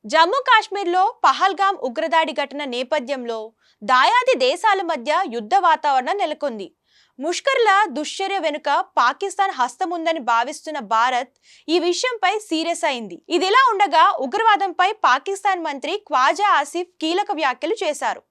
జమ్మూ కాశ్మీర్లో పహల్గామ్ ఉగ్రదాడి ఘటన నేపథ్యంలో దాయాది దేశాల మధ్య యుద్ధ వాతావరణం నెలకొంది. ముష్కర్ల దుశ్చర్య వెనుక పాకిస్తాన్ హస్తముందని భావిస్తున్న భారత్ ఈ విషయంపై సీరియస్ అయింది. ఇదిలా ఉండగా ఉగ్రవాదంపై పాకిస్తాన్ మంత్రి ఖ్వాజా ఆసిఫ్ కీలక వ్యాఖ్యలు చేశారు.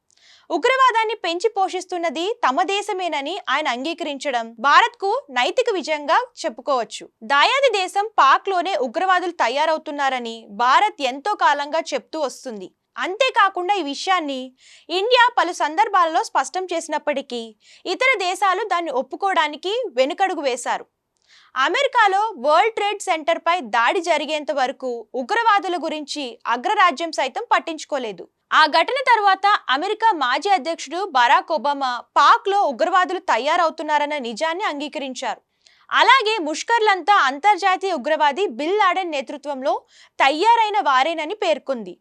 ఉగ్రవాదాన్ని పెంచి పోషిస్తున్నది తమ దేశమేనని ఆయన అంగీకరించడం భారత్ కు నైతిక విజయంగా చెప్పుకోవచ్చు. దాయాది దేశం పాక్ లోనే ఉగ్రవాదులు తయారవుతున్నారని భారత్ ఎంతో కాలంగా చెప్తూ వస్తుంది. అంతేకాకుండా ఈ విషయాన్ని ఇండియా పలు సందర్భాలలో స్పష్టం చేసినప్పటికీ ఇతర దేశాలు దాన్ని ఒప్పుకోవడానికి వెనుకడుగు వేశారు. అమెరికాలో వరల్డ్ ట్రేడ్ సెంటర్ పై దాడి జరిగేంత వరకు ఉగ్రవాదుల గురించి అగ్రరాజ్యం సైతం పట్టించుకోలేదు. ఆ ఘటన తర్వాత అమెరికా మాజీ అధ్యక్షుడు బరాక్ ఒబామా పాక్ లో ఉగ్రవాదులు తయారవుతున్నారన్న నిజాన్ని అంగీకరించారు. అలాగే ముష్కర్లంతా అంతర్జాతీయ ఉగ్రవాది బిన్ లాడెన్ నేతృత్వంలో తయారైన వారేనని పేర్కొంది.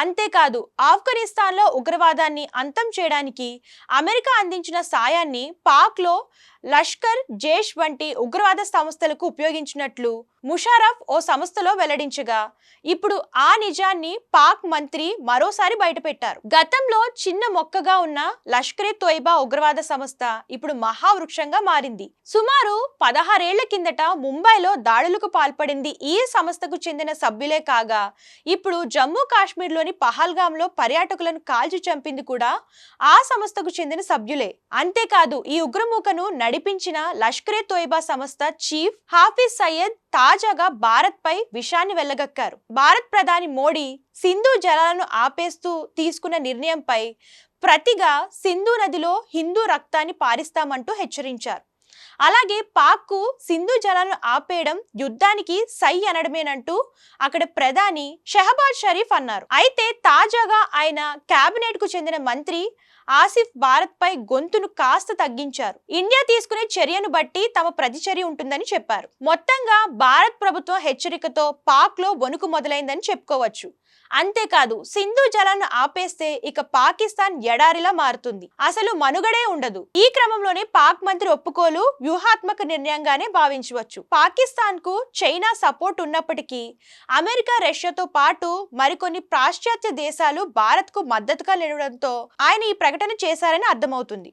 అంతేకాదు, ఆఫ్ఘనిస్తాన్లో ఉగ్రవాదాన్ని అంతం చేయడానికి అమెరికా అందించిన సాయాన్ని పాక్లో లష్కర్ జైష్ వంటి ఉగ్రవాద సంస్థలకు ఉపయోగించినట్లు ముషారఫ్ ఓ సంస్థలో వెల్లడించగా ఇప్పుడు ఆ నిజాన్ని పాక్ మంత్రి మరోసారి బయటపెట్టారు. గతంలో చిన్న మొక్కగా ఉన్న లష్కరే తోయిబా ఉగ్రవాద సంస్థ ఇప్పుడు మహావృక్షంగా మారింది. సుమారు 16 ఏళ్ల కిందట ముంబైలో దాడులకు పాల్పడింది ఈ సంస్థకు చెందిన సభ్యులే కాగా ఇప్పుడు జమ్మూ కాశ్మీర్లోని పహల్గామ్లో పర్యాటకులను కాల్చి చంపింది కూడా ఆ సంస్థకు చెందిన సభ్యులే. అంతేకాదు, ఈ ఉగ్రమూకను నడిపించిన లష్కరే తోయిబా సంస్థ చీఫ్ హాఫీజ్ సయ్యద్ తాజాగా భారత్ పై విషాన్ని వెళ్లగక్కారు. భారత్ ప్రధాని మోడీ సింధు జలాలను ఆపేస్తూ తీసుకున్న నిర్ణయంపై ప్రతిగా సింధు నదిలో హిందూ రక్తాన్ని పారిస్తామంటూ హెచ్చరించారు. అలాగే పాక్ కు సింధు జలాలను ఆపేయడం యుద్ధానికి సై అనడమేనంటూ అక్కడ ప్రధాని షెహబాజ్ షరీఫ్ అన్నారు. అయితే తాజాగా ఆయన కేబినెట్ కు చెందిన మంత్రి ఆసిఫ్ భారత్ పై గొంతును కాస్త తగ్గించారు. ఇండియా తీసుకునే చర్యను బట్టి తమ ప్రతిచర్య ఉంటుందని చెప్పారు. మొత్తంగా భారత్ ప్రభుత్వం హెచ్చరికతో పాక్ లో వణుకు మొదలైందని చెప్పుకోవచ్చు. అంతేకాదు, సింధు జలాలను ఆపేస్తే ఇక పాకిస్తాన్ ఎడారిలా మారుతుంది, అసలు మనుగడే ఉండదు. ఈ క్రమంలోనే పాక్ మంత్రి ఒప్పుకోలు వ్యూహాత్మక నిర్ణయంగానే భావించవచ్చు. పాకిస్తాన్ కు చైనా సపోర్ట్ ఉన్నప్పటికీ అమెరికా, రష్యాతో పాటు మరికొన్ని పాశ్చాత్య దేశాలు భారత్ కు మద్దతుగా నిలవడంతో ఆయన ఈ ప్రకటన చేశారని అర్థమవుతుంది.